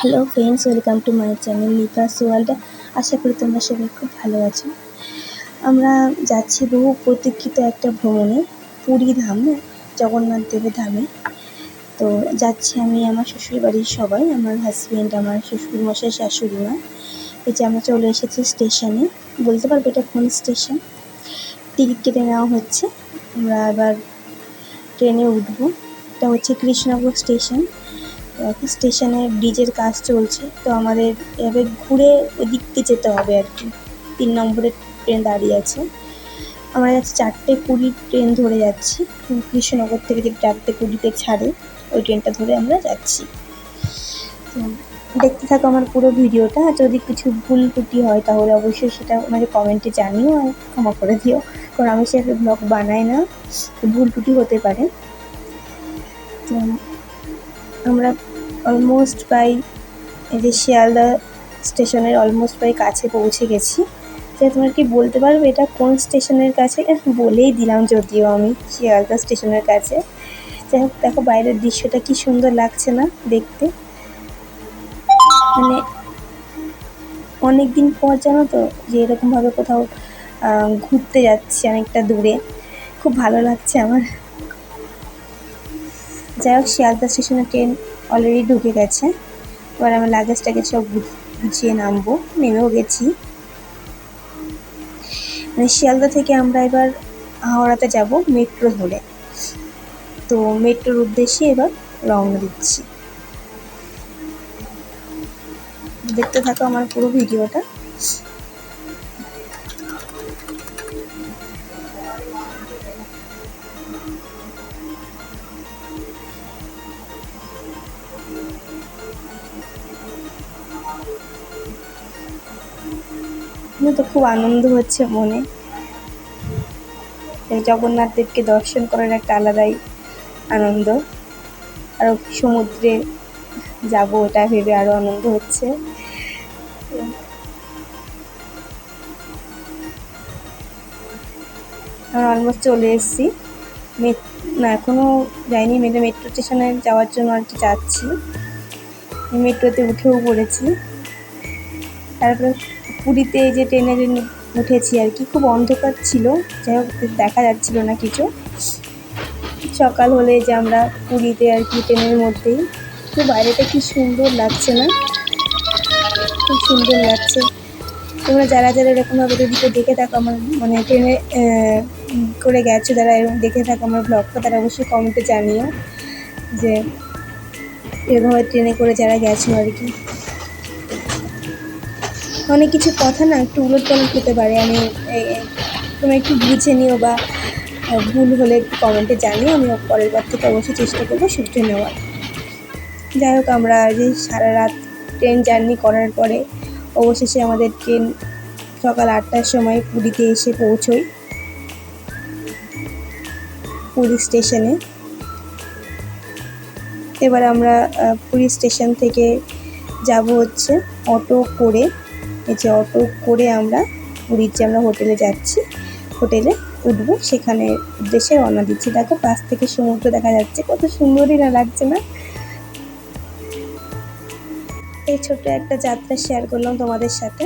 Hello friends, welcome to my channel লিকাস world. আশা করি তোমরা সবাই খুব ভালো আছো। আমরা যাচ্ছি বহু প্রতীক্ষিত একটা ভ্রমণে, পুরী ধাম, জগন্নাথ দেবের ধামে। তো যাচ্ছি আমি, আমার শ্বশুর বাড়ির সবাই, আমার হাজব্যান্ড, আমার শ্বশুর মশাই, শাশুড়ি মা। এই যে আমরা চলে এসেছি স্টেশনে। বলতে পারবো এটা কোন স্টেশন? টিকিট কেটে নেওয়া হচ্ছে, আমরা এবার ট্রেনে উঠবো। এটা হচ্ছে কৃষ্ণনগর স্টেশন। স্টেশনে ব্রিজের কাজ চলছে, তো আমাদের এভাবে ঘুরে ওদিক দিয়ে যেতে হবে আর কি। 3 নম্বরের ট্রেন দাঁড়িয়ে আছে। আমরা যাচ্ছি 4:20 ট্রেন ধরে যাচ্ছি। কৃষ্ণনগর থেকে যে 4:20 ছাড়ে, ওই ট্রেনটা ধরে আমরা যাচ্ছি। তো দেখতে থাকো আমার পুরো ভিডিওটা। যদি কিছু ভুল ত্রুটি হয় তাহলে অবশ্যই সেটা আমাকে কমেন্টে জানিও আর ক্ষমা করে দিও, কারণ আমি সেটা ব্লগ বানাই না, ভুল ত্রুটি হতে পারে। তো আমরা অলমোস্ট প্রায় এই যে শিয়ালদা স্টেশনের অলমোস্ট প্রায় কাছে পৌঁছে গেছি। তো তোমরা কি বলতে পারবে এটা কোন স্টেশনের কাছে? বলেই দিলাম যদিও আমি, শিয়ালদা স্টেশনের কাছে। যাই হোক, দেখো বাইরের দৃশ্যটা কি সুন্দর লাগছে না দেখতে? মানে অনেক দিন পর জানো তো যে এরকমভাবে কোথাও ঘুরতে যাচ্ছি অনেকটা দূরে, খুব ভালো লাগছে আমার। যাই হোক, শিয়ালদা স্টেশনে ট্রেন অলরেডি ঢুকে গেছে। এবার আমার লাগেজটাকে সব গুছিয়ে নামবো, নেমেও গেছি। মানে শিয়ালদা থেকে আমরা এবার হাওড়াতে যাব মেট্রো ধরে। তো মেট্রোর উদ্দেশ্যে এবার রওনা দিচ্ছি। দেখতে থাকো আমার পুরো ভিডিওটা। আমার তো খুব আনন্দ হচ্ছে মনে। জগন্নাথ দেবকে দর্শন করার একটা আলাদাই আনন্দ। আরও সমুদ্রে যাব এটা ভেবে আরও আনন্দ হচ্ছে। আমরা অলমোস্ট চলে এসেছি। না, এখনও যাইনি। মেট্রো স্টেশনে যাওয়ার জন্য আর কি যাচ্ছি। মেট্রোতে উঠেও পড়েছি। তারপরে পুরীতে এই যে ট্রেনে উঠেছি আর কি। খুব অন্ধকার ছিল, যাই হোক দেখা যাচ্ছিল না কিছু। সকাল হলে যে আমরা পুরীতে আর কি ট্রেনের মধ্যেই। তো বাইরেটা কি সুন্দর লাগছে না? খুব সুন্দর লাগছে। তোমরা যারা যারা এরকমভাবে যদি কেউ দেখে থাকো আমার, মানে ট্রেনে করে গেছো, যারা এরকম দেখে থাকো আমার ব্লগটা, তারা অবশ্যই কমেন্টে জানিও যে এরকমভাবে ট্রেনে করে যারা গেছো আর কি। অনেক কিছু কথা না একটু উলটপালট হতে পারে, আমি তোমরা একটু বুঝে নিও, বা ভুল হলে একটু কমেন্টে জানিও। আমি পরের বার থেকে অবশ্যই চেষ্টা করবো শুধরে নেওয়ার। যাই হোক, আমরা যে সারা রাত ট্রেন জার্নি করার পরে অবশেষে আমাদের ট্রেন সকাল 8টার সময় পুরীতে এসে পৌঁছোই, পুরী স্টেশনে। এবার আমরা পুরী স্টেশন থেকে যাব হচ্ছে অটো করে। এই যে অটো করে আমরা পুরীর যে আমরা হোটেলে যাচ্ছি, হোটেলে উঠবো, সেখানে উদ্দেশ্যে রওনা দিচ্ছি। দেখো পাশ থেকে সমুদ্র দেখা যাচ্ছে, কত সুন্দরই না লাগছে না? এই ছোট্ট একটা যাত্রা শেয়ার করলাম তোমাদের সাথে।